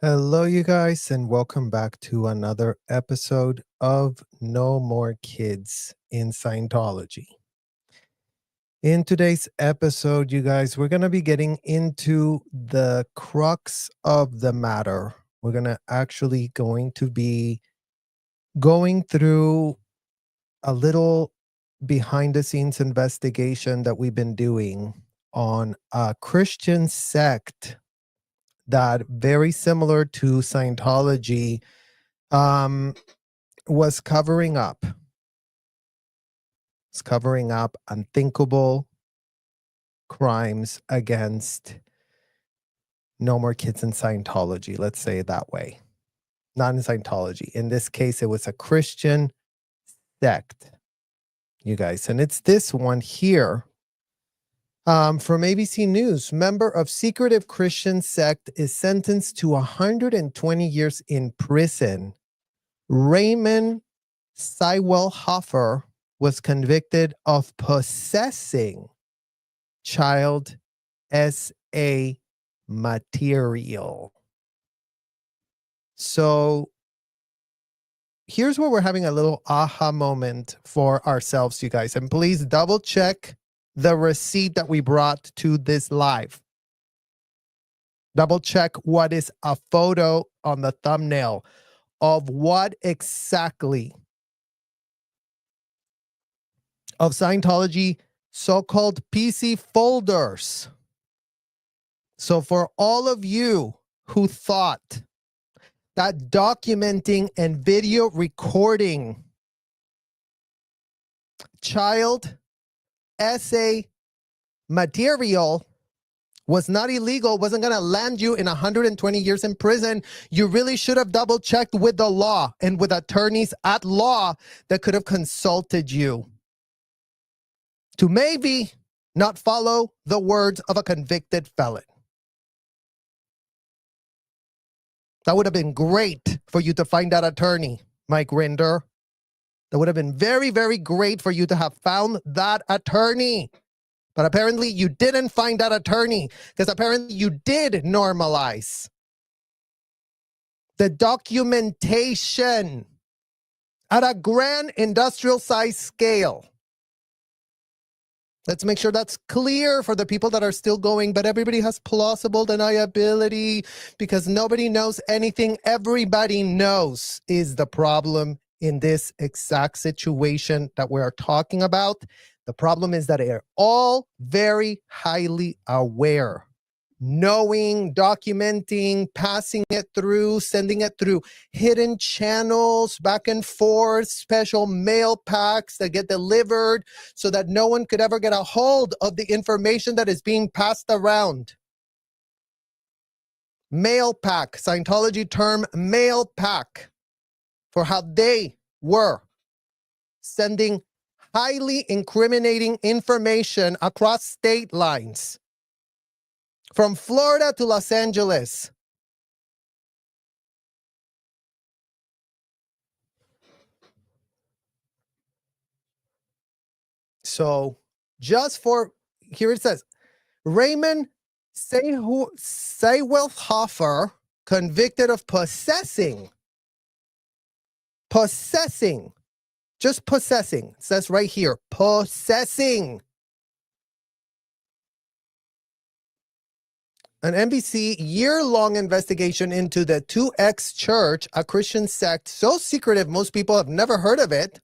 Hello, you guys, and welcome back to another episode of No More Kids in Scientology. In today's episode, you guys, we're going to be getting into the crux of the matter. We're going to be going through a little behind the scenes investigation that we've been doing on a Christian sect that, very similar to Scientology, was covering up. It's covering up unthinkable crimes against no more kids in Scientology. Let's say it that way. Not in Scientology. In this case, it was a Christian sect, you guys. And it's this one here from ABC News. Member of secretive Christian sect is sentenced to 120 years in prison. Raymond Seiwellhofer was convicted of possessing child SA material. So here's where we're having a little aha moment for ourselves, you guys. And please double check the receipt that we brought to this live. Double check what is a photo on the thumbnail of what exactly of Scientology so-called PC folders. So for all of you who thought that documenting and video recording child SA material was not illegal, wasn't going to land you in 120 years in prison, you really should have double checked with the law and with attorneys at law that could have consulted you to maybe not follow the words of a convicted felon. That would have been great for you to find that attorney, Mike Rinder. That would have been very, very great for you to have found that attorney. But apparently you didn't find that attorney because apparently you did normalize the documentation at a grand industrial size scale. Let's make sure that's clear for the people that are still going, but everybody has plausible deniability because nobody knows anything. Everybody knows is the problem in this exact situation that we are talking about. The problem is that they're all very highly aware, knowing, documenting, passing it through, sending it through hidden channels, back and forth, special mail packs that get delivered so that no one could ever get a hold of the information that is being passed around. Mail pack, Scientology term mail pack, for how they were sending highly incriminating information across state lines. From Florida to Los Angeles. So just for, here it says, Raymond Seiwellhofer, convicted of possessing, just possessing, it says right here, possessing. An NBC year-long investigation into the 2X Church, a Christian sect so secretive most people have never heard of it,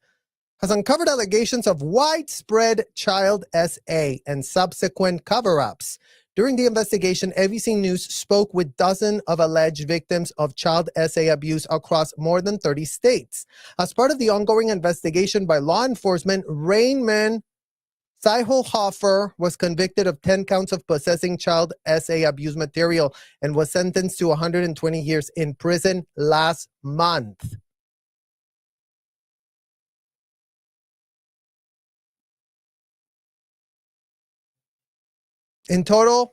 has uncovered allegations of widespread child SA and subsequent cover-ups. During the investigation, ABC News spoke with dozens of alleged victims of child SA abuse across more than 30 states. As part of the ongoing investigation by law enforcement, Raymond Seiwellhofer was convicted of 10 counts of possessing child SA abuse material and was sentenced to 120 years in prison last month. In total,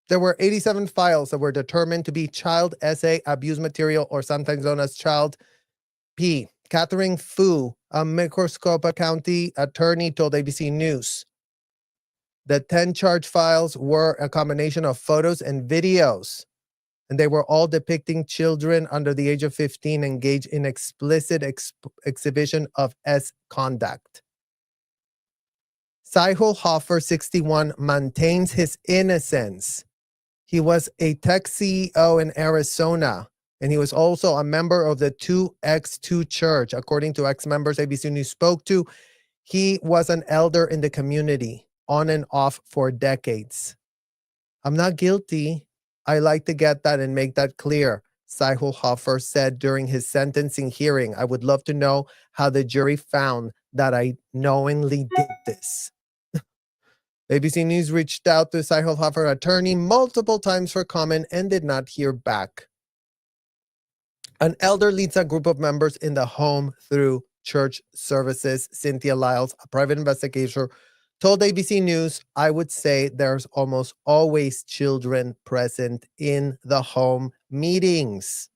there were 87 files that were determined to be child SA abuse material, or sometimes known as child P. Catherine Fu, a Maricopa County attorney, told ABC News. The 10 charge files were a combination of photos and videos and they were all depicting children under the age of 15 engaged in explicit exhibition of S conduct. Seilhofer, 61, maintains his innocence. He was a tech CEO in Arizona, and he was also a member of the 2X2 church. According to ex-members ABC News spoke to, he was an elder in the community, on and off for decades. I'm not guilty. I like to get that and make that clear. Seilhofer said during his sentencing hearing, I would love to know how the jury found that I knowingly did this. ABC News reached out to Seilhofer's attorney multiple times for comment and did not hear back. An elder leads a group of members in the home through church services. Cynthia Lyles, a private investigator, told ABC News, I would say there's almost always children present in the home meetings.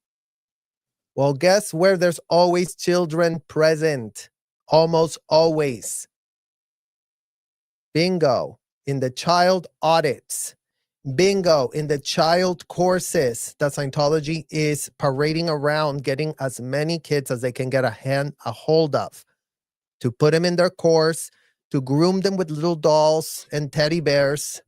Well, guess where there's always children present? Almost always. Bingo. In the child audits. Bingo. In the child courses that Scientology is parading around, getting as many kids as they can get a hold of, to put them in their course, to groom them with little dolls and teddy bears,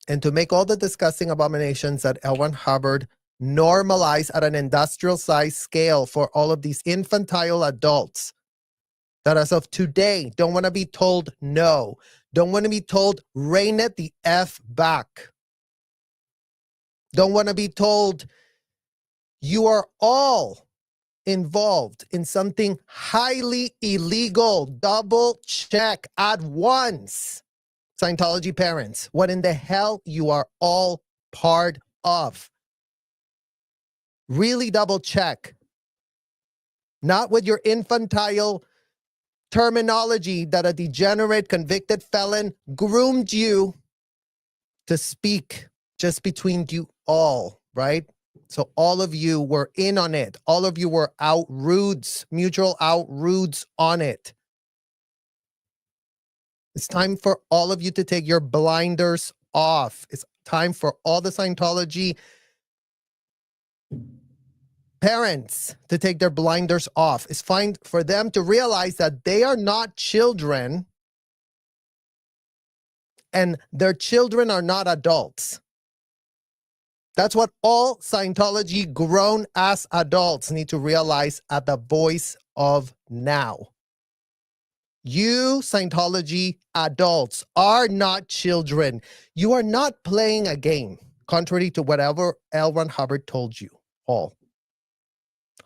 and to make all the disgusting abominations that L. Ron Hubbard normalize at an industrial size scale for all of these infantile adults that as of today don't want to be told no, don't want to be told rein it the F back, don't want to be told you are all involved in something highly illegal. Double check at once, Scientology parents, what in the hell you are all part of. Really double check. Not with your infantile terminology that a degenerate convicted felon groomed you to speak just between you all, right? So all of you were in on it. All of you were mutual outroots on it. It's time for all of you to take your blinders off. It's time for all the Scientology parents to take their blinders off. It's fine for them to realize that they are not children and their children are not adults. That's what all Scientology grown-ass adults need to realize at the voice of now. You Scientology adults are not children. You are not playing a game, contrary to whatever L. Ron Hubbard told you all.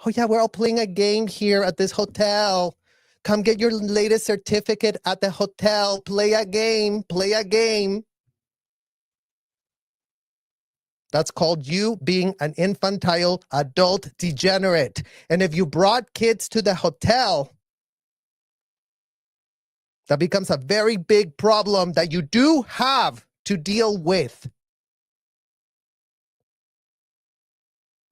Oh yeah, we're all playing a game here at this hotel. Come get your latest certificate at the hotel. Play a game. Play a game. That's called you being an infantile adult degenerate. And if you brought kids to the hotel, that becomes a very big problem that you do have to deal with.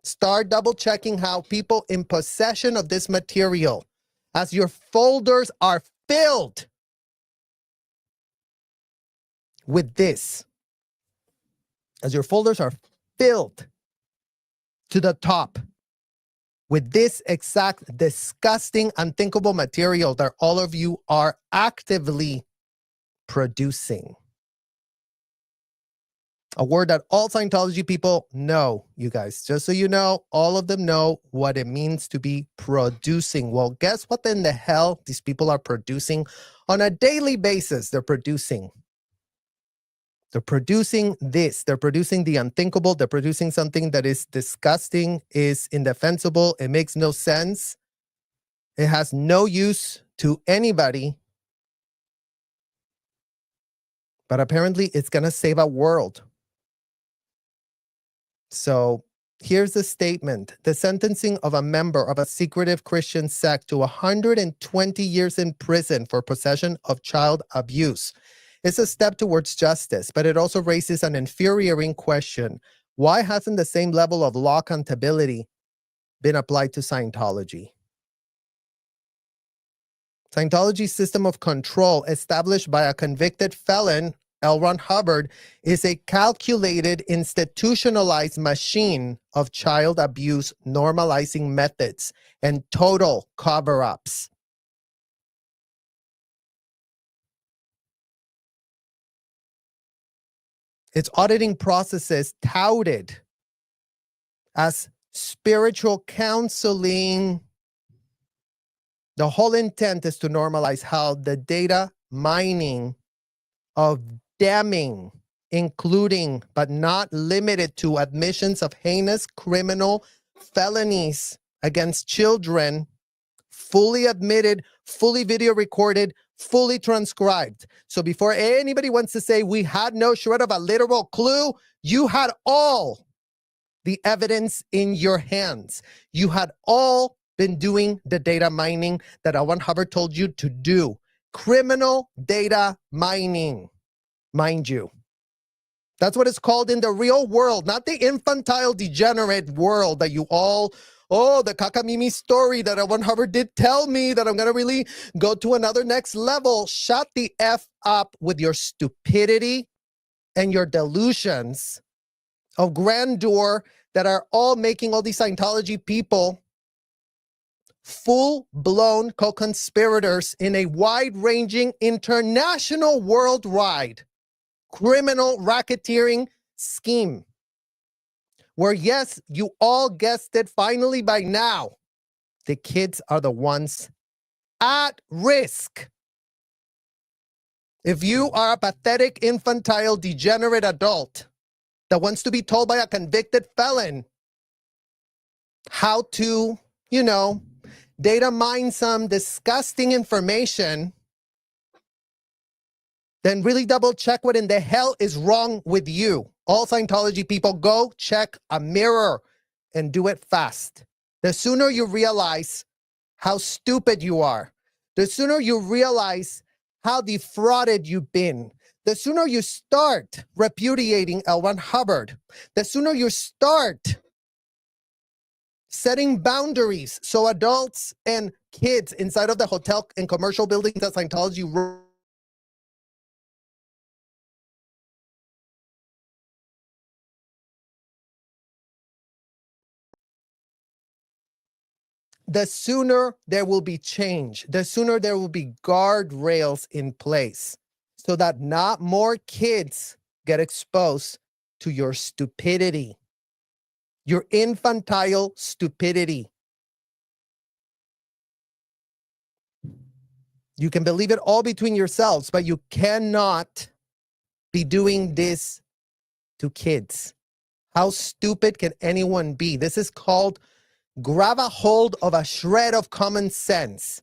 Start double checking how people in possession of this material, as your folders are filled with this, as your folders are filled to the top with this exact disgusting, unthinkable material that all of you are actively producing. A word that all Scientology people know, you guys. Just so you know, all of them know what it means to be producing. Well, guess what in the hell these people are producing on a daily basis? They're producing this. They're producing the unthinkable. They're producing something that is disgusting, is indefensible. It makes no sense. It has no use to anybody. But apparently it's going to save a world. So here's the statement. The sentencing of a member of a secretive Christian sect to 120 years in prison for possession of child abuse is a step towards justice, but it also raises an infuriating question. Why hasn't the same level of law accountability been applied to Scientology? Scientology's system of control established by a convicted felon L. Ron Hubbard is a calculated, institutionalized machine of child abuse normalizing methods and total cover-ups. Its auditing processes touted as spiritual counseling. The whole intent is to normalize how the data mining of damning, including but not limited to admissions of heinous criminal felonies against children, fully admitted, fully video recorded, fully transcribed. So before anybody wants to say we had no shred of a literal clue, you had all the evidence in your hands. You had all been doing the data mining that L. Ron Hubbard told you to do. Criminal data mining, mind you. That's what it's called in the real world, not the infantile, degenerate world that you all, oh, the Kakamimi story that L. Ron Hubbard did tell me that I'm going to really go to another next level. Shut the F up with your stupidity and your delusions of grandeur that are all making all these Scientology people full-blown co-conspirators in a wide-ranging, international, worldwide criminal racketeering scheme. Where, yes, you all guessed it finally by now, the kids are the ones at risk. If you are a pathetic, infantile, degenerate adult that wants to be told by a convicted felon how to, data mine some disgusting information, then really double check what in the hell is wrong with you. All Scientology people, go check a mirror and do it fast. The sooner you realize how stupid you are, the sooner you realize how defrauded you've been, the sooner you start repudiating L. Ron Hubbard, the sooner you start setting boundaries so adults and kids inside of the hotel and commercial buildings that Scientology runs, the sooner there will be change, the sooner there will be guardrails in place so that not more kids get exposed to your stupidity, your infantile stupidity. You can believe it all between yourselves, but you cannot be doing this to kids. How stupid can anyone be? This is called grab a hold of a shred of common sense.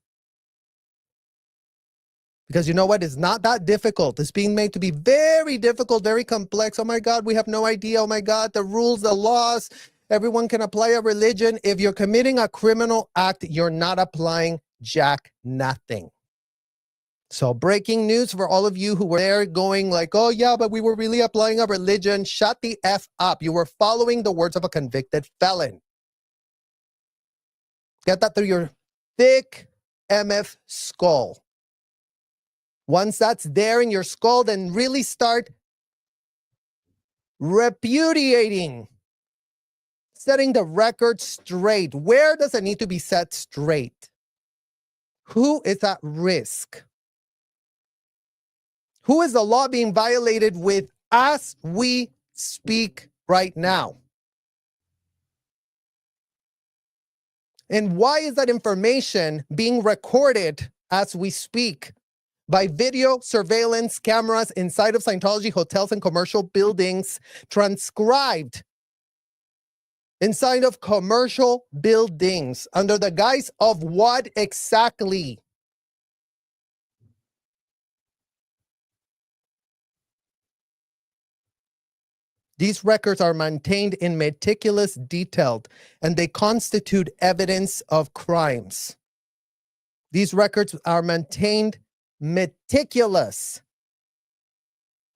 Because you know what? It's not that difficult. It's being made to be very difficult, very complex. Oh my God, we have no idea. Oh my God, the rules, the laws, everyone can apply a religion. If you're committing a criminal act, you're not applying jack nothing. So breaking news for all of you who were there going like, oh yeah, but we were really applying a religion. Shut the F up. You were following the words of a convicted felon. Get that through your thick MF skull. Once that's there in your skull, then really start repudiating, setting the record straight. Where does it need to be set straight? Who is at risk? Who is the law being violated with as we speak right now? And why is that information being recorded as we speak by video surveillance cameras inside of Scientology hotels and commercial buildings, transcribed inside of commercial buildings under the guise of what exactly? These records are maintained in meticulous detail, and they constitute evidence of crimes. These records are maintained meticulous.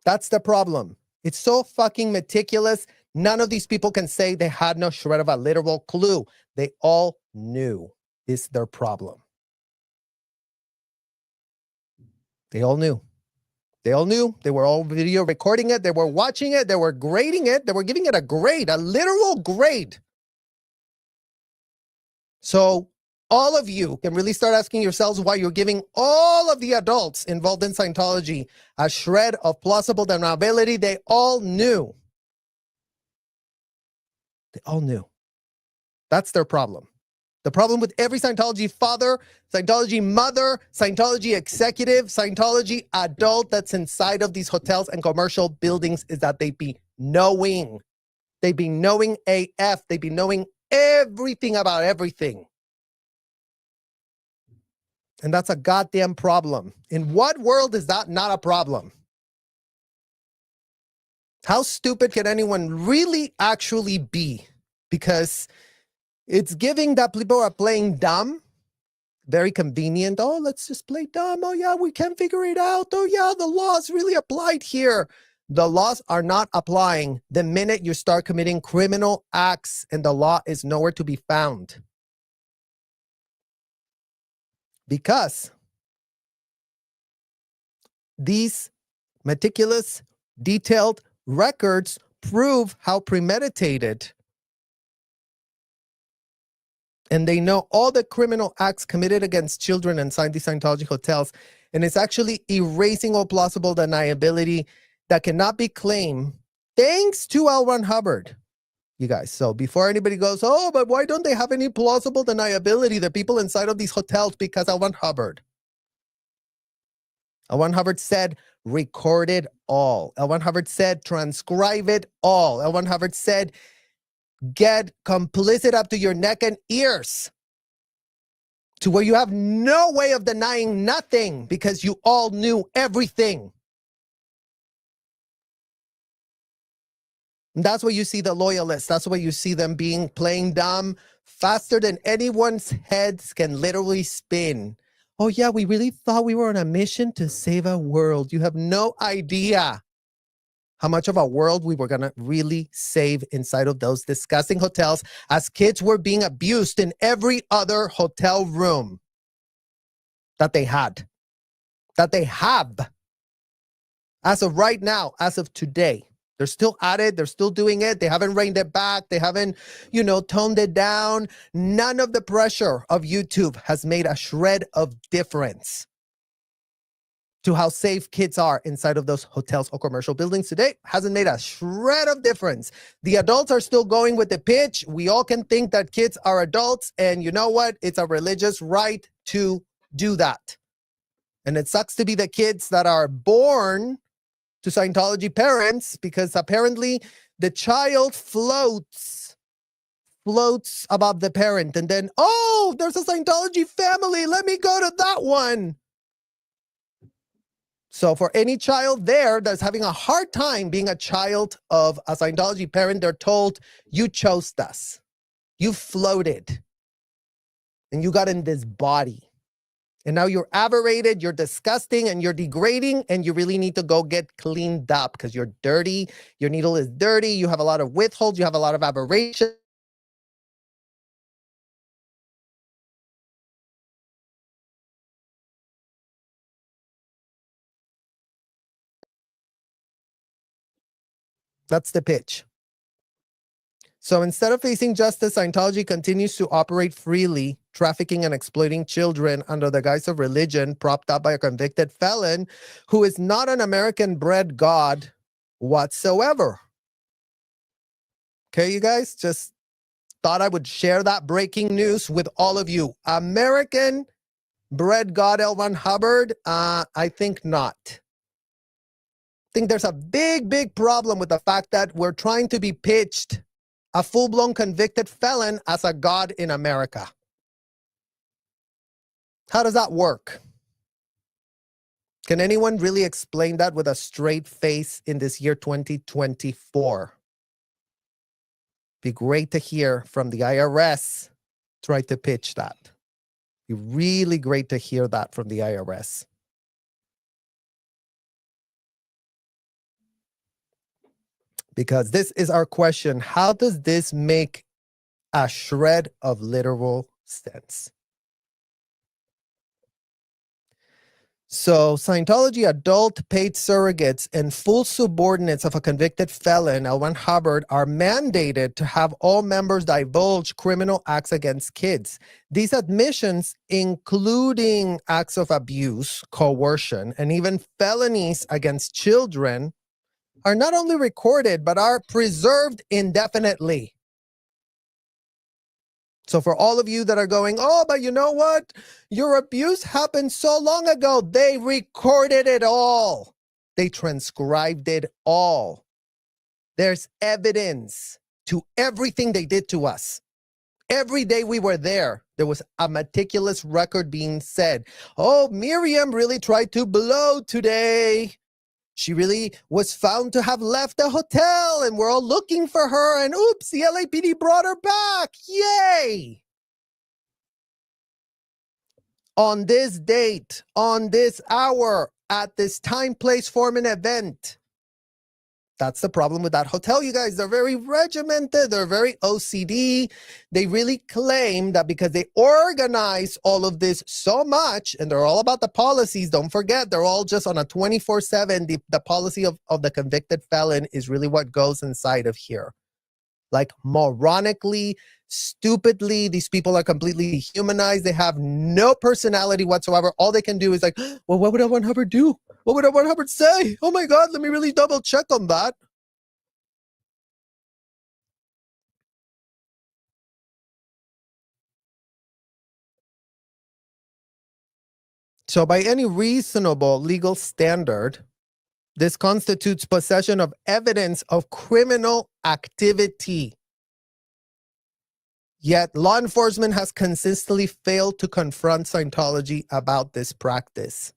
That's the problem. It's so fucking meticulous. None of these people can say they had no shred of a literal clue. They all knew is their problem. They all knew. They all knew. They were all video recording it. They were watching it. They were grading it. They were giving it a grade, a literal grade. So all of you can really start asking yourselves why you're giving all of the adults involved in Scientology a shred of plausible deniability. They all knew. They all knew. That's their problem. The problem with every Scientology father, Scientology mother, Scientology executive, Scientology adult that's inside of these hotels and commercial buildings is that they be knowing. They be knowing AF. They be knowing everything about everything. And that's a goddamn problem. In what world is that not a problem? How stupid can anyone really actually be? Because it's giving that people are playing dumb. Very convenient. Oh, let's just play dumb. Oh, yeah, we can figure it out. Oh, yeah, the laws really applied here. The laws are not applying the minute you start committing criminal acts and the law is nowhere to be found. Because these meticulous, detailed records prove how premeditated, and they know all the criminal acts committed against children inside the Scientology hotels, and it's actually erasing all plausible deniability that cannot be claimed thanks to L. Ron Hubbard. You guys, so before anybody goes, oh, but why don't they have any plausible deniability, the people inside of these hotels? Because L. Ron Hubbard. L. Ron Hubbard said, record it all. L. Ron Hubbard said, transcribe it all. L. Ron Hubbard said, get complicit up to your neck and ears to where you have no way of denying nothing because you all knew everything. And that's where you see the loyalists. That's where you see them playing dumb faster than anyone's heads can literally spin. Oh yeah, we really thought we were on a mission to save a world. You have no idea how much of a world we were going to really save inside of those disgusting hotels as kids were being abused in every other hotel room that they had, that they have. As of right now, as of today, they're still at it. They're still doing it. They haven't reined it back. They haven't, toned it down. None of the pressure of YouTube has made a shred of difference to how safe kids are inside of those hotels or commercial buildings today. Hasn't made a shred of difference. The adults are still going with the pitch. We all can think that kids are adults. And you know what? It's a religious right to do that. And it sucks to be the kids that are born to Scientology parents, because apparently the child floats above the parent. And then, oh, there's a Scientology family. Let me go to that one. So for any child there that's having a hard time being a child of a Scientology parent, they're told, you chose us. You floated. And you got in this body. And now you're aberrated, you're disgusting, and you're degrading, and you really need to go get cleaned up because you're dirty. Your needle is dirty. You have a lot of withholds. You have a lot of aberration. That's the pitch. So instead of facing justice, Scientology continues to operate freely, trafficking and exploiting children under the guise of religion, propped up by a convicted felon who is not an American-bred god whatsoever. Okay, you guys? Just thought I would share that breaking news with all of you. American-bred god L. Ron Hubbard? I think not. I think there's a big problem with the fact that we're trying to be pitched a full-blown convicted felon as a god in America. How does that work? Can anyone really explain that with a straight face in this year 2024? Be great to hear from the IRS. Try to pitch that. Be really great to hear that from the IRS. Because this is our question. How does this make a shred of literal sense? So Scientology adult paid surrogates and full subordinates of a convicted felon, L1 Hubbard, are mandated to have all members divulge criminal acts against kids. These admissions, including acts of abuse, coercion, and even felonies against children, are not only recorded, but are preserved indefinitely. So for all of you that are going, oh, but you know what? Your abuse happened so long ago. They recorded it all. They transcribed it all. There's evidence to everything they did to us. Every day we were there was a meticulous record being said. Oh, Miriam really tried to blow today. She really was found to have left the hotel and we're all looking for her, and oops, the LAPD brought her back. Yay! On this date, on this hour, at this time, place, form, and event. That's the problem with that hotel, you guys. They're very regimented. They're very OCD. They really claim that because they organize all of this so much, and they're all about the policies. Don't forget, they're all just on a 24/7. The policy of the convicted felon is really what goes inside of here. Like moronically, stupidly, these people are completely dehumanized. They have no personality whatsoever. All they can do is like, well, what would I want Hubbard do? What would I want Hubbard say? Oh my God, let me really double check on that. So by any reasonable legal standard, this constitutes possession of evidence of criminal activity. Yet law enforcement has consistently failed to confront Scientology about this practice.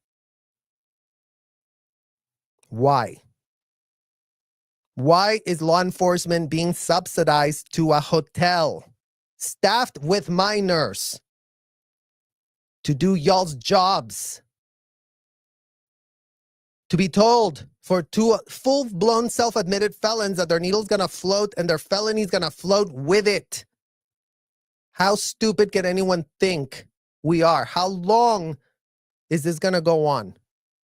Why? Why is law enforcement being subsidized to a hotel staffed with minors to do y'all's jobs? To be told for two full-blown self-admitted felons that their needle's gonna float and their felony's gonna float with it. How stupid can anyone think we are? How long is this gonna go on?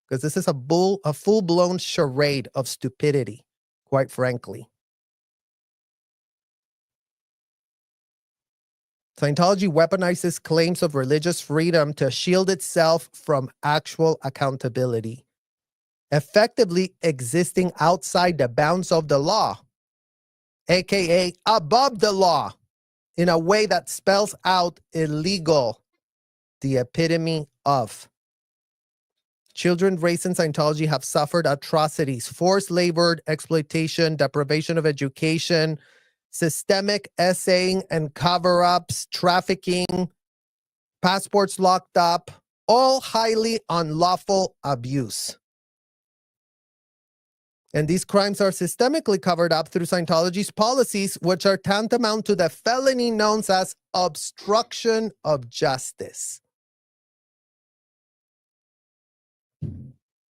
Because this is a full-blown charade of stupidity, quite frankly. Scientology weaponizes claims of religious freedom to shield itself from actual accountability, effectively existing outside the bounds of the law, aka above the law, in a way that spells out illegal, the epitome of. Children raised in Scientology have suffered atrocities, forced labor, exploitation, deprivation of education, systemic essaying and cover-ups, trafficking, passports locked up, all highly unlawful abuse. And these crimes are systemically covered up through Scientology's policies, which are tantamount to the felony known as obstruction of justice.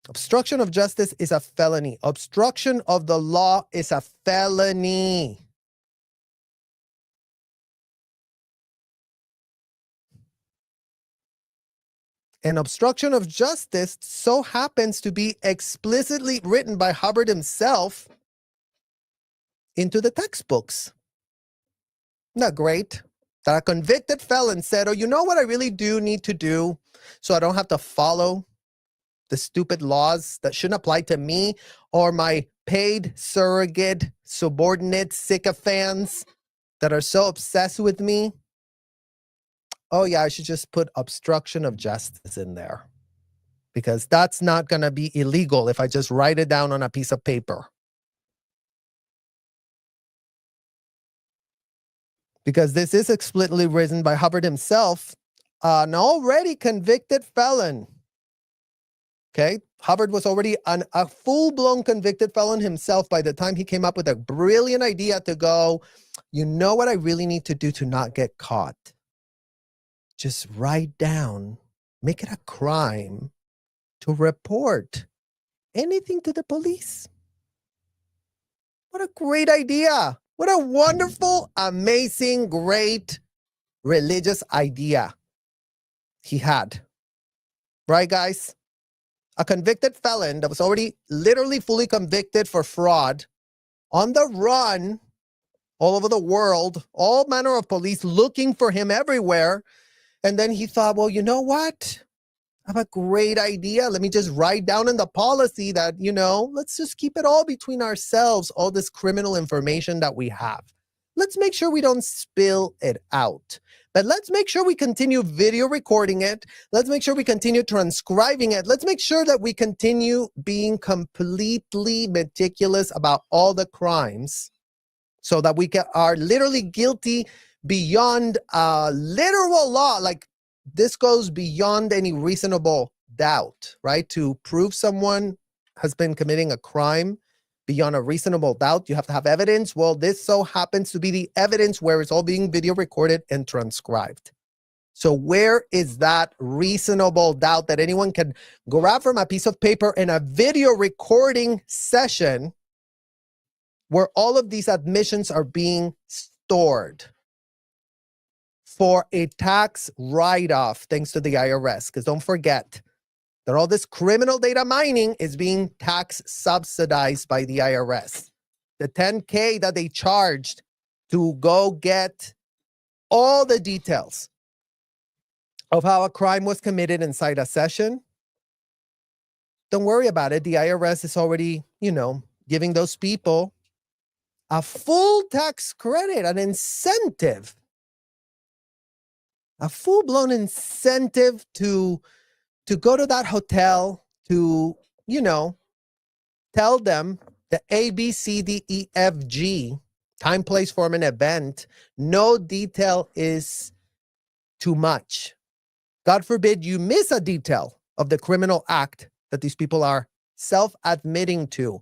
Obstruction of justice is a felony. Obstruction of the law is a felony. And obstruction of justice so happens to be explicitly written by Hubbard himself into the textbooks. Isn't that great? That a convicted felon said, oh, you know what I really do need to do so I don't have to follow the stupid laws that shouldn't apply to me or my paid surrogate subordinate sycophants that are so obsessed with me. Oh yeah, I should just put obstruction of justice in there, because that's not going to be illegal if I just write it down on a piece of paper. Because this is explicitly written by Hubbard himself, an already convicted felon. Okay, Hubbard was already a full-blown convicted felon himself by the time he came up with a brilliant idea to go, you know what I really need to do to not get caught? Just write down, make it a crime to report anything to the police. What a great idea. What a wonderful, amazing, great religious idea he had. Right, guys? a convicted felon that was already literally fully convicted for fraud, on the run all over the world, all manner of police looking for him everywhere. And then he thought, well, you know what? I have a great idea. Let me just write down in the policy that, let's just keep it all between ourselves, all this criminal information that we have. Let's make sure we don't spill it out. But let's make sure we continue video recording it. Let's make sure we continue transcribing it. Let's make sure that we continue being completely meticulous about all the crimes so that we are literally guilty beyond literal law. Like, this goes beyond any reasonable doubt, right? To prove someone has been committing a crime beyond a reasonable doubt, you have to have evidence. Well, this so happens to be the evidence where it's all being video recorded and transcribed. So where is that reasonable doubt that anyone can grab from a piece of paper in a video recording session where all of these admissions are being stored for a tax write-off, thanks to the IRS? Because don't forget that all this criminal data mining is being tax subsidized by the IRS. The $10K that they charged to go get all the details of how a crime was committed inside a session, don't worry about it. The IRS is already, giving those people a full tax credit, an incentive, a full-blown incentive to go to that hotel, to, tell them the A, B, C, D, E, F, G, time, place, form, and event. No detail is too much. God forbid you miss a detail of the criminal act that these people are self-admitting to,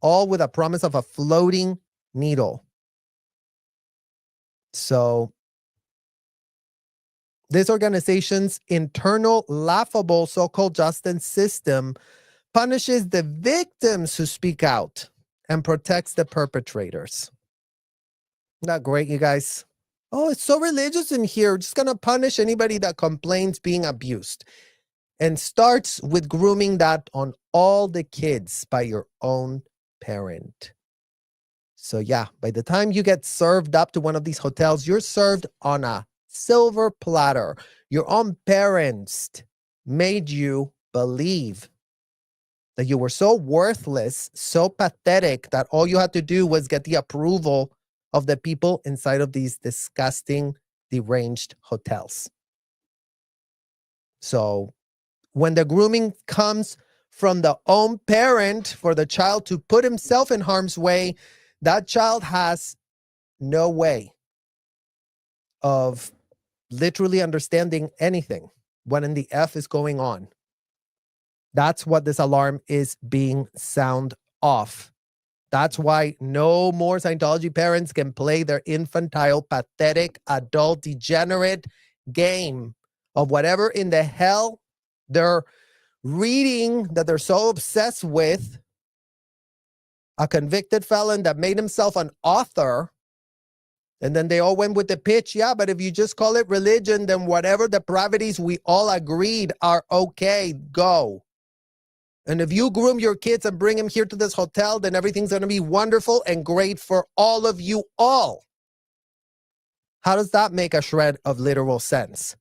all with a promise of a floating needle. So this organization's internal, laughable so-called justice system punishes the victims who speak out and protects the perpetrators. Not great, you guys. Oh, it's so religious in here. We're just going to punish anybody that complains being abused. And starts with grooming that on all the kids by your own parent. So yeah, by the time you get served up to one of these hotels, you're served on a silver platter. Your own parents made you believe that you were so worthless, so pathetic, that all you had to do was get the approval of the people inside of these disgusting, deranged hotels. So when the grooming comes from the own parent for the child to put himself in harm's way, that child has no way of literally understanding anything. What in the F is going on? That's what this alarm is being sound off. That's why no more Scientology parents can play their infantile, pathetic, adult, degenerate game of whatever in the hell they're reading that they're so obsessed with. A convicted felon that made himself an author. And then they all went with the pitch, yeah, but if you just call it religion, then whatever depravities we all agreed are okay, go. And if you groom your kids and bring them here to this hotel, then everything's going to be wonderful and great for all of you all. How does that make a shred of literal sense?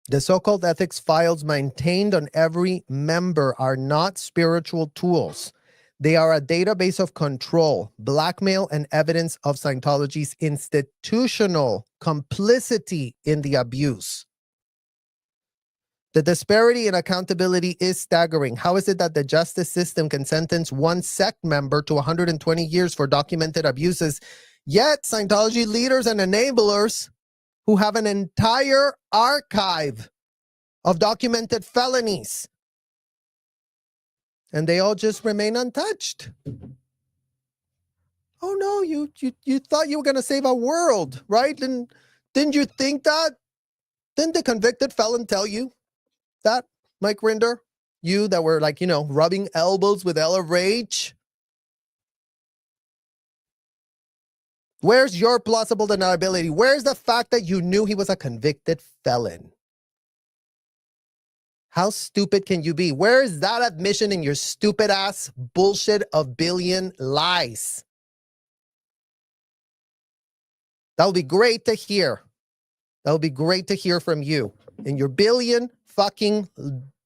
The so-called ethics files maintained on every member are not spiritual tools. They are a database of control, blackmail, and evidence of Scientology's institutional complicity in the abuse. The disparity in accountability is staggering. How is it that the justice system can sentence one sect member to 120 years for documented abuses, yet Scientology leaders and enablers who have an entire archive of documented felonies, and they all just remain untouched? Oh no, you thought you were going to save a world, right? And didn't you think that? Didn't the convicted felon tell you that, Mike Rinder? You that were like, rubbing elbows with LRH. Where's your plausible deniability? Where's the fact that you knew he was a convicted felon? How stupid can you be? Where is that admission in your stupid ass bullshit of billion lies? That would be great to hear. That would be great to hear from you. In your billion fucking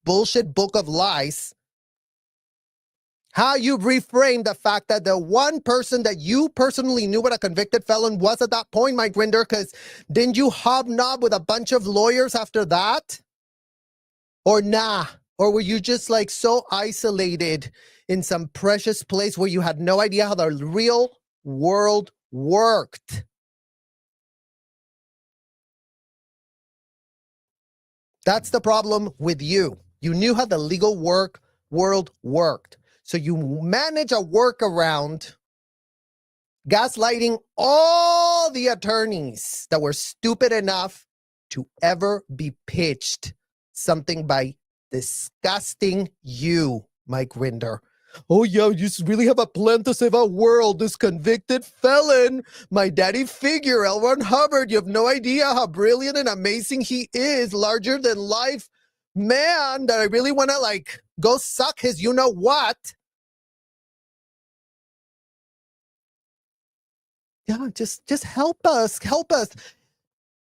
bullshit book of lies, how you reframe the fact that the one person that you personally knew what a convicted felon was at that point, Mike Rinder, because didn't you hobnob with a bunch of lawyers after that? Or nah? Or were you just like so isolated in some precious place where you had no idea how the real world worked? That's the problem with you. You knew how the legal world worked. So you manage a workaround, gaslighting all the attorneys that were stupid enough to ever be pitched something by disgusting you, Mike Rinder. Oh yeah, you really have a plan to save our world, this convicted felon, my daddy figure, L. Ron Hubbard. You have no idea how brilliant and amazing he is, larger than life man that I really want to like go suck his you-know-what. Yeah, just help us.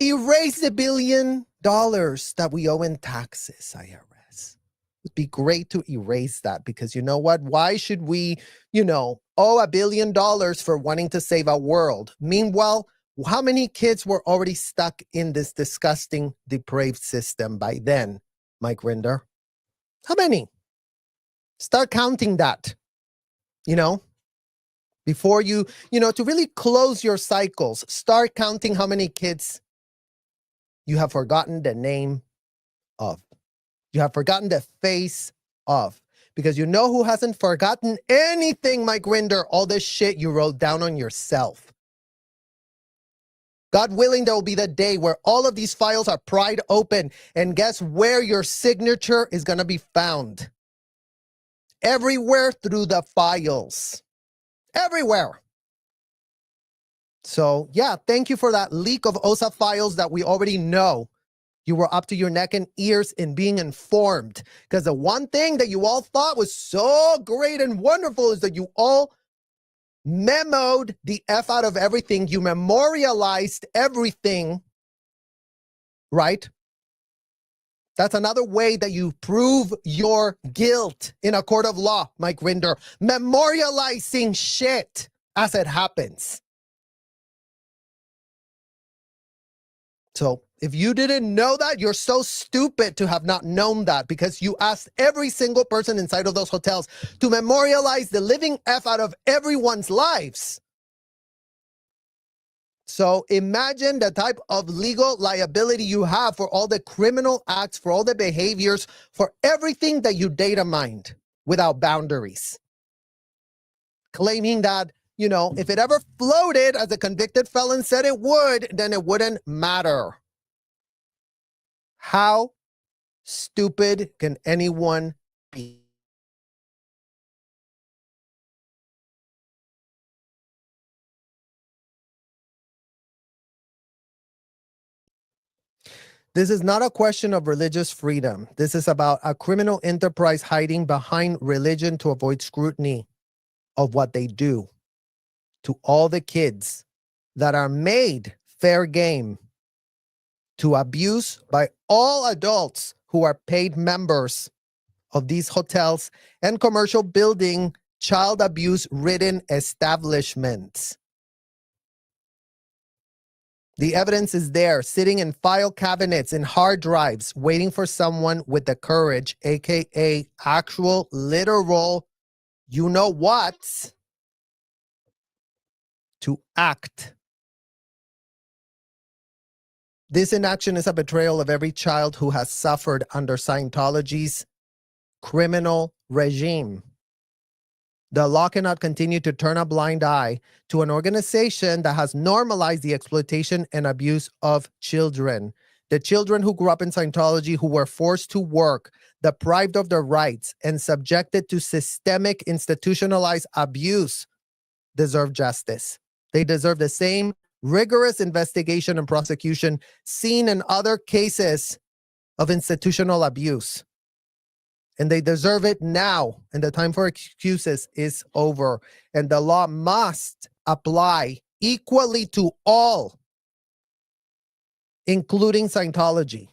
Erase the $1 billion that we owe in taxes, IRS. It'd be great to erase that because you know what? Why should we, owe $1 billion for wanting to save our world? Meanwhile, how many kids were already stuck in this disgusting, depraved system by then, Mike Rinder? How many? Start counting that, before you, to really close your cycles, start counting how many kids you have forgotten the name of. You have forgotten the face of. Because you know who hasn't forgotten anything, Mike Rinder? All this shit you wrote down on yourself. God willing, there will be the day where all of these files are pried open. And guess where your signature is going to be found? Everywhere through the files. Everywhere. So, yeah, thank you for that leak of OSA files that we already know. You were up to your neck and ears in being informed. Because the one thing that you all thought was so great and wonderful is that you all memoed the F out of everything. You memorialized everything, right? That's another way that you prove your guilt in a court of law, Mike Rinder. Memorializing shit as it happens. So if you didn't know that, you're so stupid to have not known that because you asked every single person inside of those hotels to memorialize the living F out of everyone's lives. So imagine the type of legal liability you have for all the criminal acts, for all the behaviors, for everything that you data mined without boundaries. Claiming that, if it ever floated as a convicted felon said it would, then it wouldn't matter. How stupid can anyone be? This is not a question of religious freedom. This is about a criminal enterprise hiding behind religion to avoid scrutiny of what they do to all the kids that are made fair game to abuse by all adults who are paid members of these hotels and commercial building child abuse ridden establishments. The evidence is there, sitting in file cabinets, in hard drives, waiting for someone with the courage, aka actual, literal, you-know-what, to act. This inaction is a betrayal of every child who has suffered under Scientology's criminal regime. The law cannot continue to turn a blind eye to an organization that has normalized the exploitation and abuse of children. The children who grew up in Scientology, who were forced to work, deprived of their rights, and subjected to systemic institutionalized abuse deserve justice. They deserve the same rigorous investigation and prosecution seen in other cases of institutional abuse. And they deserve it now. And the time for excuses is over. And the law must apply equally to all, including Scientology.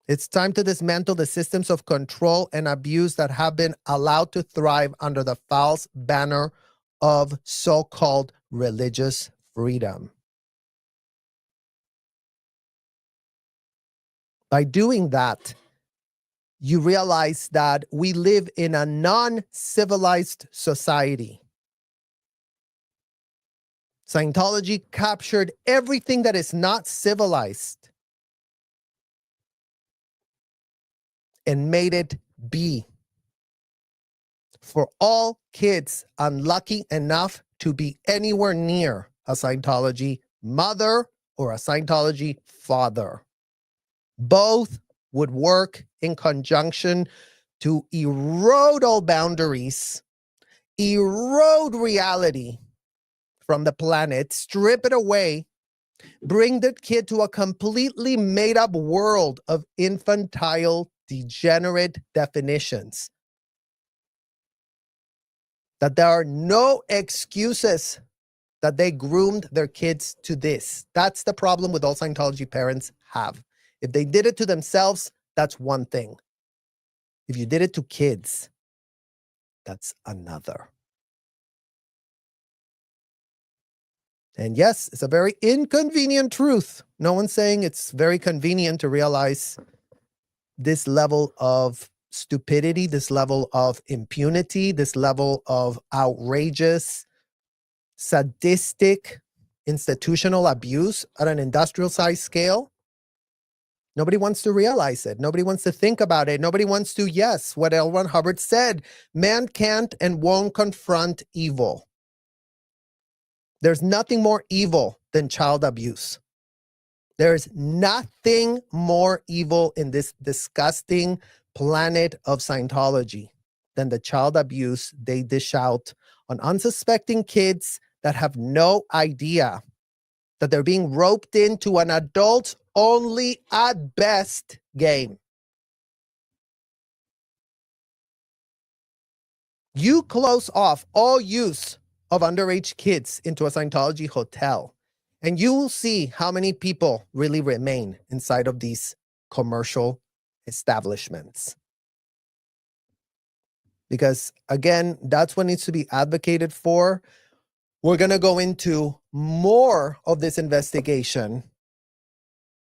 It's time to dismantle the systems of control and abuse that have been allowed to thrive under the false banner of so-called religious freedom. By doing that, you realize that we live in a non-civilized society. Scientology captured everything that is not civilized and made it be for all kids unlucky enough to be anywhere near a Scientology mother or a Scientology father. Both would work in conjunction to erode all boundaries, erode reality from the planet, strip it away, bring the kid to a completely made-up world of infantile, degenerate definitions. That there are no excuses that they groomed their kids to this. That's the problem with all Scientology parents have. If they did it to themselves, that's one thing. If you did it to kids, that's another. And yes, it's a very inconvenient truth. No one's saying it's very convenient to realize this level of stupidity, this level of impunity, this level of outrageous, sadistic, institutional abuse at an industrial size scale. Nobody wants to realize it. Nobody wants to think about it. Nobody wants to, yes, what L. Ron Hubbard said, man can't and won't confront evil. There's nothing more evil than child abuse. There's nothing more evil in this disgusting planet of Scientology than the child abuse they dish out on unsuspecting kids that have no idea that they're being roped into an adult-only, at best, game. You close off all use of underage kids into a Scientology hotel, and you will see how many people really remain inside of these commercial establishments. Because, again, that's what needs to be advocated for. We're going to go into more of this investigation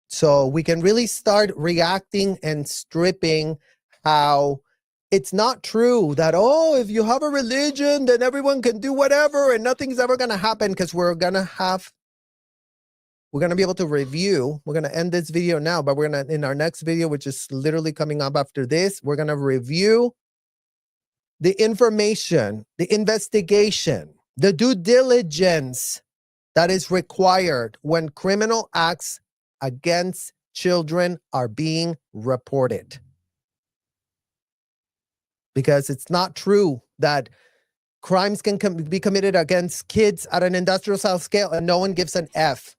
so we can really start reacting and stripping how it's not true that, oh, if you have a religion, then everyone can do whatever and nothing's ever going to happen, because we're going to be able to review. We're going to end this video now, but we're going to, in our next video, which is literally coming up after this, we're going to review the information, the investigation, the due diligence that is required when criminal acts against children are being reported. Because it's not true that crimes can be committed against kids at an industrial size scale and no one gives an F.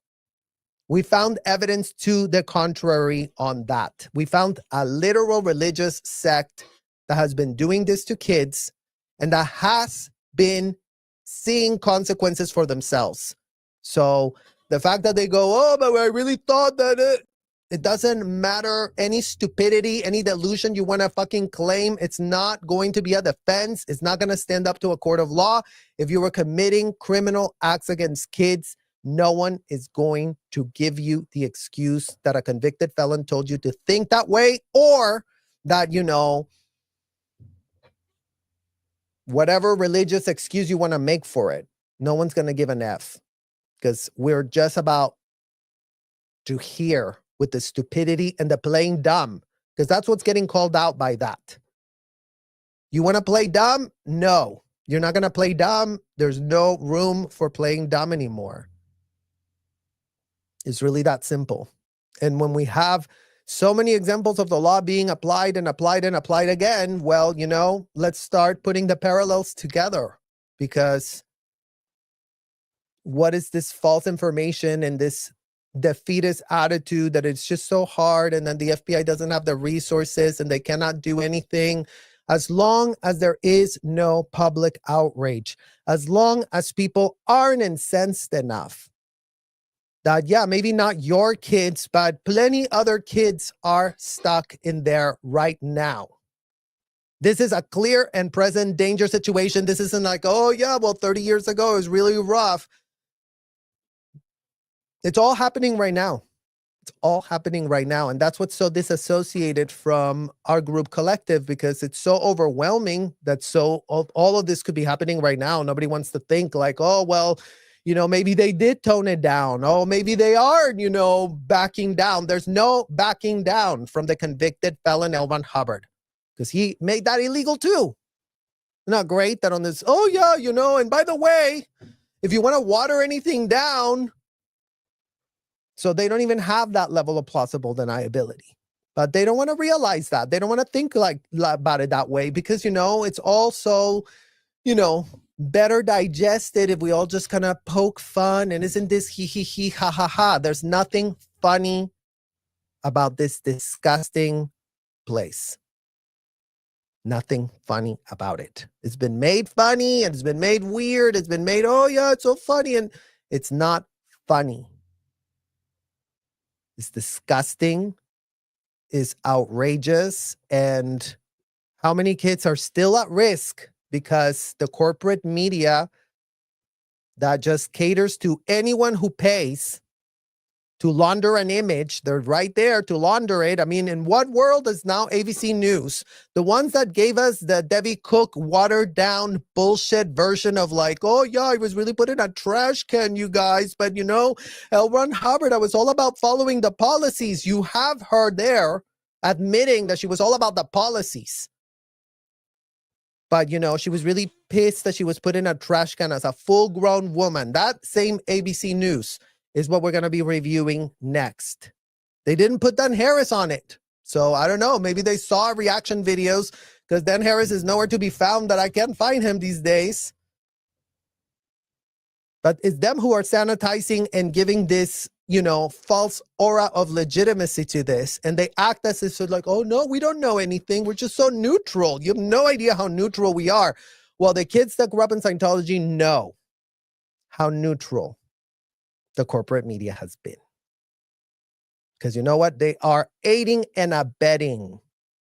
We found evidence to the contrary on that. We found a literal religious sect that has been doing this to kids and that has been seeing consequences for themselves. So the fact that they go, oh, but I really thought that it doesn't matter. Any stupidity, any delusion you want to fucking claim, it's not going to be a defense. It's not going to stand up to a court of law. If you were committing criminal acts against kids, no one is going to give you the excuse that a convicted felon told you to think that way, or that, you know, whatever religious excuse you want to make for it. No one's going to give an F, because we're just about to hear with the stupidity and the playing dumb, because that's what's getting called out by that. You want to play dumb? No, you're not going to play dumb. There's no room for playing dumb anymore. It's really that simple. And when we have so many examples of the law being applied and applied and applied again, well, let's start putting the parallels together. Because what is this false information and this defeatist attitude that it's just so hard, and then the FBI doesn't have the resources and they cannot do anything? As long as there is no public outrage, as long as people aren't incensed enough that, yeah, maybe not your kids, but plenty other kids are stuck in there right now. This is a clear and present danger situation. This isn't like, oh yeah, well, 30 years ago it was really rough. It's all happening right now. It's all happening right now. And that's what's so disassociated from our group collective, because it's so overwhelming that all of this could be happening right now. Nobody wants to think like, oh, well, maybe they did tone it down. Oh, maybe they are, backing down. There's no backing down from the convicted felon L. Ron Hubbard, because he made that illegal too. Not great that on this, oh yeah, and by the way, if you want to water anything down, so they don't even have that level of plausible deniability. But they don't want to realize that. They don't want to think about it that way, because, it's also, better digested if we all just kind of poke fun and isn't this he, ha, ha, ha. There's nothing funny about this disgusting place. Nothing funny about it. It's been made funny and it's been made weird. It's been made, oh yeah, it's so funny. And it's not funny. It's disgusting. It's outrageous. And how many kids are still at risk because the corporate media that just caters to anyone who pays to launder an image, they're right there to launder it. I mean, in what world is now ABC News? The ones that gave us the Debbie Cook watered down bullshit version of like, oh yeah, I was really put in a trash can, you guys. But L. Ron Hubbard, I was all about following the policies. You have her there admitting that she was all about the policies. But, she was really pissed that she was put in a trash can as a full-grown woman. That same ABC News is what we're going to be reviewing next. They didn't put Dan Harris on it. So I don't know. Maybe they saw reaction videos, because Dan Harris is nowhere to be found, that I can't find him these days. But it's them who are sanitizing and giving this, false aura of legitimacy to this. And they act as if it's like, oh no, we don't know anything. We're just so neutral. You have no idea how neutral we are. Well, the kids that grew up in Scientology know how neutral the corporate media has been. Because you know what? They are aiding and abetting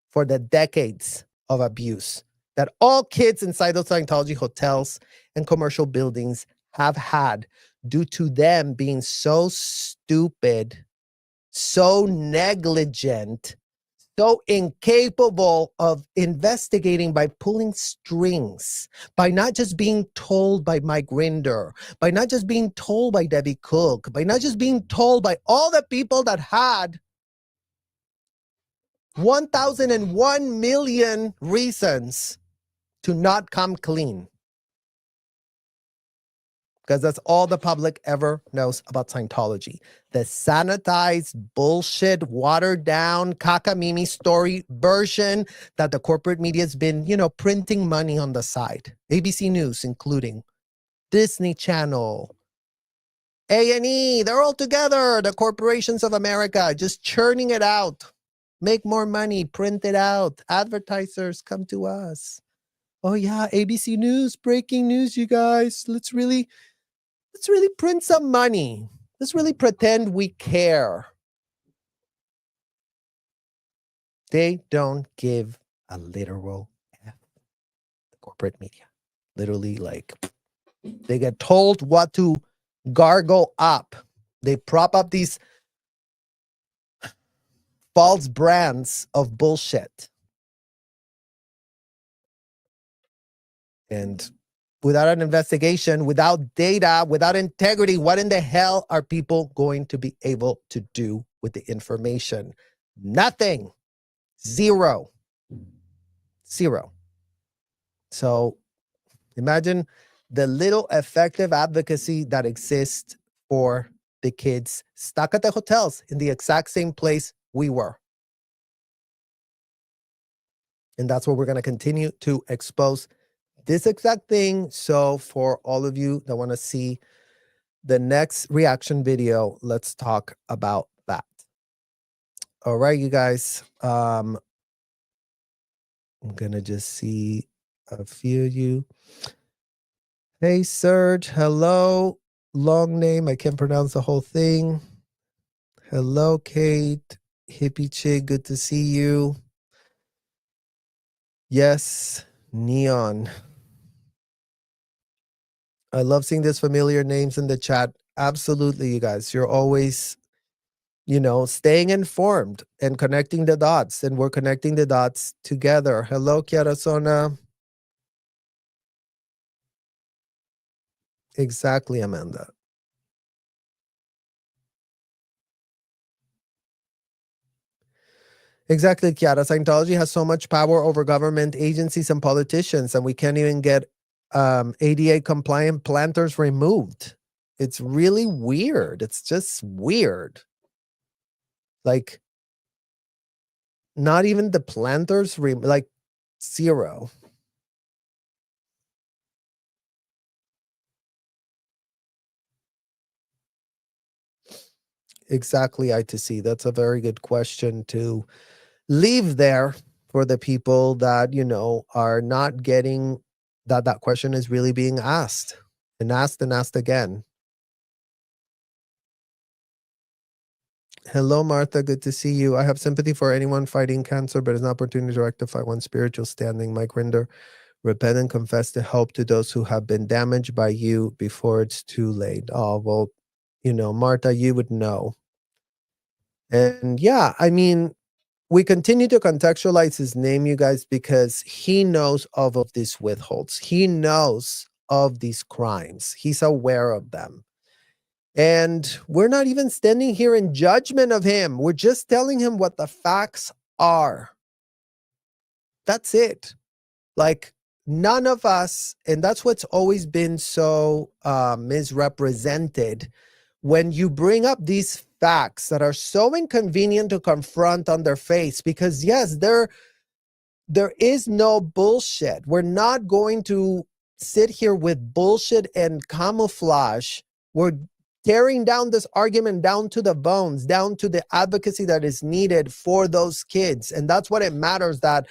for the decades of abuse that all kids inside those Scientology hotels and commercial buildings have had, due to them being so stupid, so negligent, so incapable of investigating by pulling strings, by not just being told by Mike Rinder, by not just being told by Debbie Cook, by not just being told by all the people that had 1,001 million reasons to not come clean. Because that's all the public ever knows about Scientology. The sanitized, bullshit, watered down, cockamamie story version that the corporate media has been, printing money on the side. ABC News, including Disney Channel, A&E, they're all together. The corporations of America, just churning it out. Make more money, print it out. Advertisers, come to us. Oh yeah, ABC News, breaking news, you guys. Let's really print some money. Let's really pretend we care. They don't give a literal F. The corporate media. Literally, they get told what to gargle up. They prop up these false brands of bullshit. And without an investigation, without data, without integrity, what in the hell are people going to be able to do with the information? Nothing. Zero. So imagine the little effective advocacy that exists for the kids stuck at the hotels in the exact same place we were. And that's what we're going to continue to expose, this exact thing. So for all of you that want to see the next reaction video, let's talk about that. All right, you guys. I'm going to just see a few of you. Hey, Serge. Hello. Long name. I can't pronounce the whole thing. Hello, Kate. Hippie chick. Good to see you. Yes, Neon. I love seeing these familiar names in the chat. Absolutely, you guys. You're always, staying informed and connecting the dots. And we're connecting the dots together. Hello, Kiara Sona. Exactly, Amanda. Exactly, Kiara. Scientology has so much power over government agencies and politicians, and we can't even get ADA compliant planters removed. It's really weird. It's just weird. Like, not even the planters, like, zero. Exactly, I2C. That's a very good question to leave there for the people that, are not getting that question is really being asked and asked again. Hello, Martha. Good to see you. I have sympathy for anyone fighting cancer, but it's an opportunity to rectify one's spiritual standing. Mike Rinder, repent and confess to help to those who have been damaged by you before it's too late. Oh, well, Martha, you would know. And yeah, I mean, we continue to contextualize his name, you guys, because he knows of these withholds. He knows of these crimes. He's aware of them. And we're not even standing here in judgment of him. We're just telling him what the facts are. That's it. Like, none of us, and that's what's always been so misrepresented. When you bring up these facts that are so inconvenient to confront on their face, because yes, there is no bullshit. We're not going to sit here with bullshit and camouflage. We're tearing down this argument down to the bones, down to the advocacy that is needed for those kids. And that's what it matters, that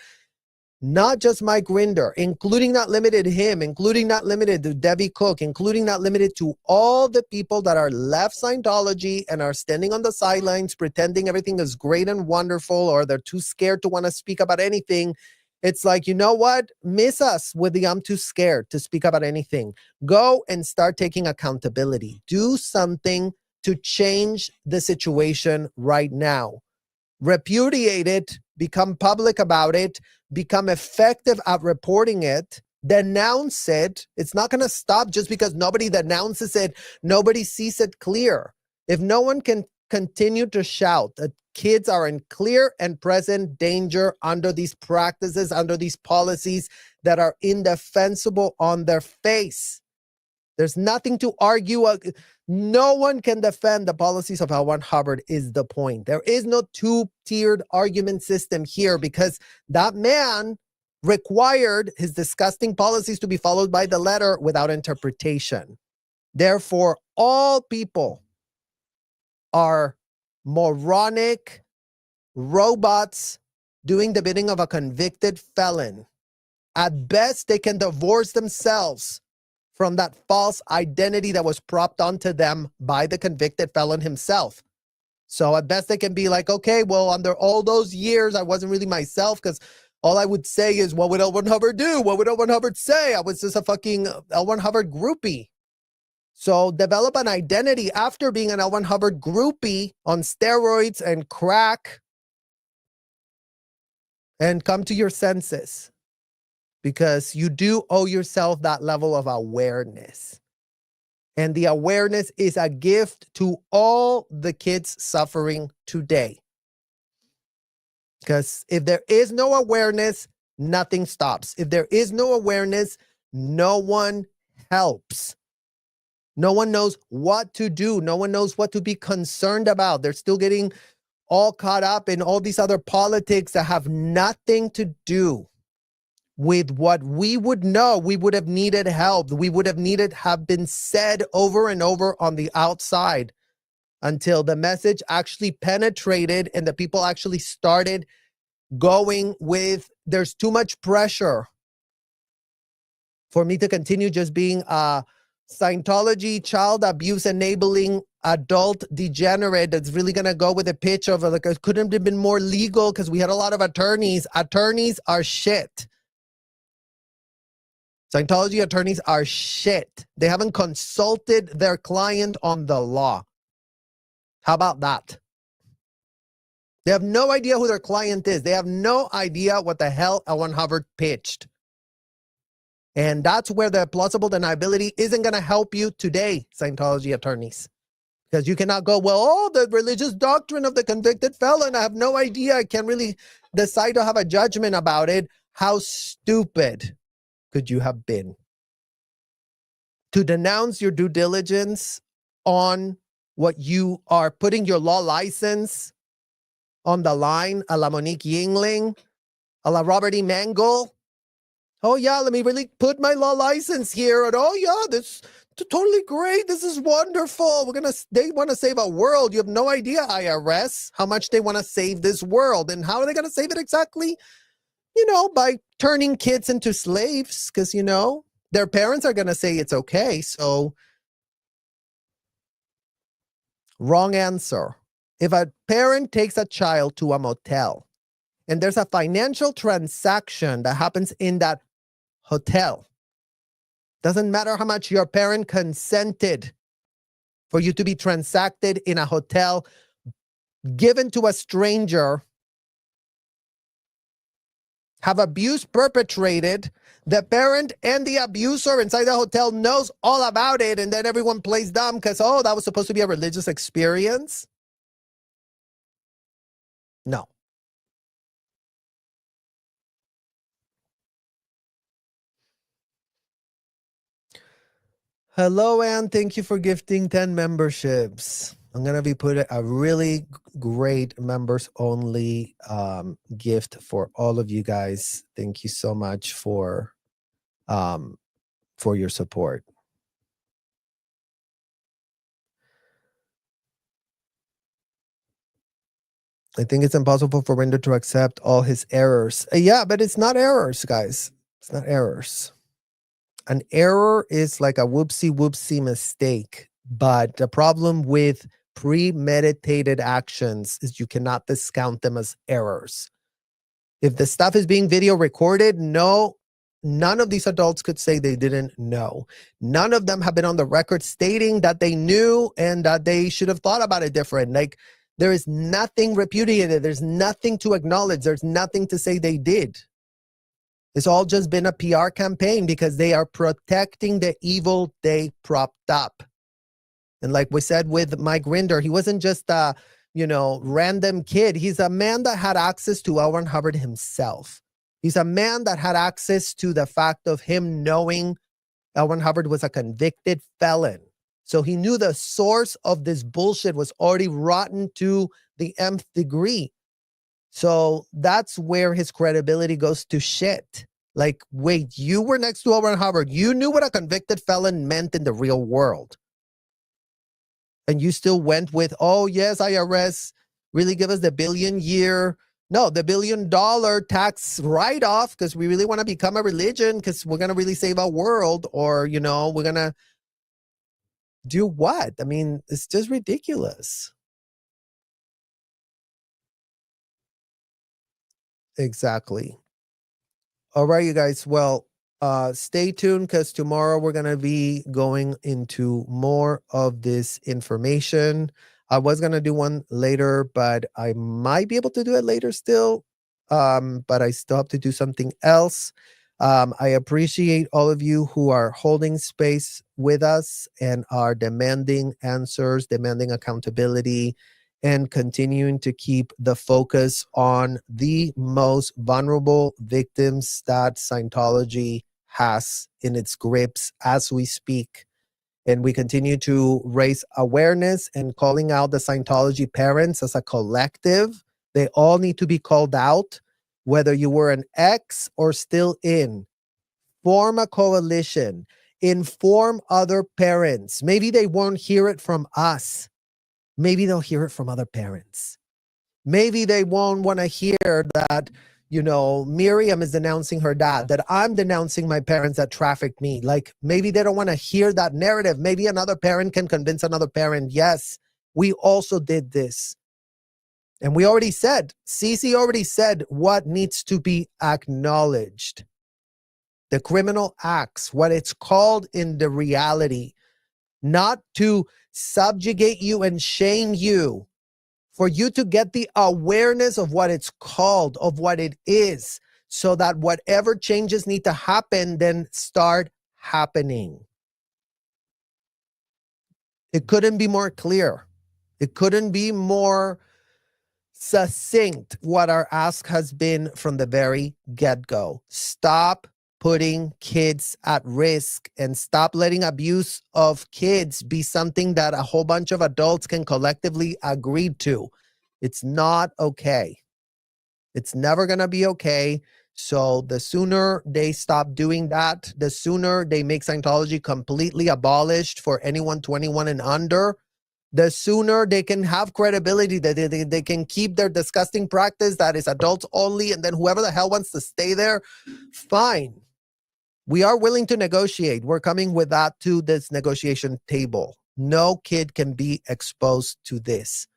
not just Mike Rinder, including not limited to him, including not limited to Debbie Cook, including not limited to all the people that are left Scientology and are standing on the sidelines pretending everything is great and wonderful, or they're too scared to want to speak about anything. It's like, you know what? Miss us with the I'm too scared to speak about anything. Go and start taking accountability. Do something to change the situation right now. Repudiate it, become public about it, become effective at reporting it, denounce it. It's not going to stop just because nobody denounces it, nobody sees it clear. If no one can continue to shout that kids are in clear and present danger under these practices, under these policies that are indefensible on their face, there's nothing to argue. No one can defend the policies of L. Ron Hubbard is the point. There is no two-tiered argument system here, because that man required his disgusting policies to be followed by the letter without interpretation. Therefore, all people are moronic robots doing the bidding of a convicted felon. At best, they can divorce themselves from that false identity that was propped onto them by the convicted felon himself. So at best they can be like, okay, well, under all those years, I wasn't really myself, because all I would say is, what would L. Ron Hubbard do? What would L. Ron Hubbard say? I was just a fucking L. Ron Hubbard groupie. So develop an identity after being an L. Ron Hubbard groupie on steroids and crack, and come to your senses, because you do owe yourself that level of awareness. And the awareness is a gift to all the kids suffering today. Because if there is no awareness, nothing stops. If there is no awareness, no one helps. No one knows what to do. No one knows what to be concerned about. They're still getting all caught up in all these other politics that have nothing to do with what we would know. We would have needed help. We would have needed have been said over and over on the outside until the message actually penetrated and the people actually started going with, there's too much pressure for me to continue just being a Scientology child abuse enabling adult degenerate that's really going to go with a pitch of like, it couldn't have been more legal because we had a lot of attorneys. Attorneys are shit. Scientology attorneys are shit. They haven't consulted their client on the law. How about that? They have no idea who their client is. They have no idea what the hell L. Hubbard pitched. And that's where the plausible deniability isn't going to help you today, Scientology attorneys. Because you cannot go, well, oh, the religious doctrine of the convicted felon, I have no idea. I can't really decide to have a judgment about it. How stupid could you have been? To denounce your due diligence on what you are putting your law license on the line, a la Monique Yingling, a la Robert E. Mangle. Oh yeah, let me really put my law license here. And oh yeah, this is totally great. This is wonderful. They want to save a world. You have no idea, IRS, how much they want to save this world. And how are they going to save it exactly? By turning kids into slaves, because, their parents are going to say it's okay. So, wrong answer. If a parent takes a child to a motel and there's a financial transaction that happens in that hotel, doesn't matter how much your parent consented for you to be transacted in a hotel, given to a stranger, have abuse perpetrated, the parent and the abuser inside the hotel knows all about it, and then everyone plays dumb because, oh, that was supposed to be a religious experience. No. Hello, Ann. Thank you for gifting 10 memberships. I'm going to be putting a really great members only gift for all of you guys. Thank you so much for your support. I think it's impossible for Rinder to accept all his errors. Yeah, but it's not errors, guys. It's not errors. An error is like a whoopsie mistake. But the problem with premeditated actions is you cannot discount them as errors. If the stuff is being video recorded, none of these adults could say they didn't know. None of them have been on the record stating that they knew and that they should have thought about it different. Like, there is nothing repudiated. There's nothing to acknowledge. There's nothing to say they did. It's all just been a PR campaign because they are protecting the evil they propped up. And like we said with Mike Rinder, he wasn't just a, random kid. He's a man that had access to L. Ron Hubbard himself. He's a man that had access to the fact of him knowing L. Ron Hubbard was a convicted felon. So he knew the source of this bullshit was already rotten to the nth degree. So that's where his credibility goes to shit. Like, wait, you were next to L. Ron Hubbard. You knew what a convicted felon meant in the real world. And you still went with, oh, yes, IRS, really give us the $1 billion tax write-off because we really want to become a religion because we're going to really save our world. Or, we're going to do what? I mean, it's just ridiculous. Exactly. All right, you guys. Well, stay tuned because tomorrow we're going to be going into more of this information. I was going to do one later, but I might be able to do it later still. But I still have to do something else. I appreciate all of you who are holding space with us and are demanding answers, demanding accountability, and continuing to keep the focus on the most vulnerable victims that Scientology has in its grips as we speak. And we continue to raise awareness and calling out the Scientology parents as a collective. They all need to be called out, whether you were an ex or still in. Form a coalition. Inform other parents. Maybe they won't hear it from us. Maybe they'll hear it from other parents. Maybe they won't want to hear that, Miriam is denouncing her dad, that I'm denouncing my parents that trafficked me. Like, maybe they don't want to hear that narrative. Maybe another parent can convince another parent, yes, we also did this. And we already said, Cece already said what needs to be acknowledged. The criminal acts, what it's called in the reality, not to subjugate you and shame you, for you to get the awareness of what it's called, of what it is, so that whatever changes need to happen, then start happening. It couldn't be more clear. It couldn't be more succinct what our ask has been from the very get-go. Stop putting kids at risk and stop letting abuse of kids be something that a whole bunch of adults can collectively agree to. It's not okay. It's never going to be okay. So the sooner they stop doing that, the sooner they make Scientology completely abolished for anyone 21 and under, the sooner they can have credibility, that they can keep their disgusting practice that is adults only, and then whoever the hell wants to stay there, fine. We are willing to negotiate. We're coming with that to this negotiation table. No kid can be exposed to this.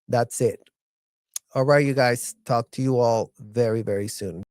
That's it. All right, you guys. Talk to you all very, very soon.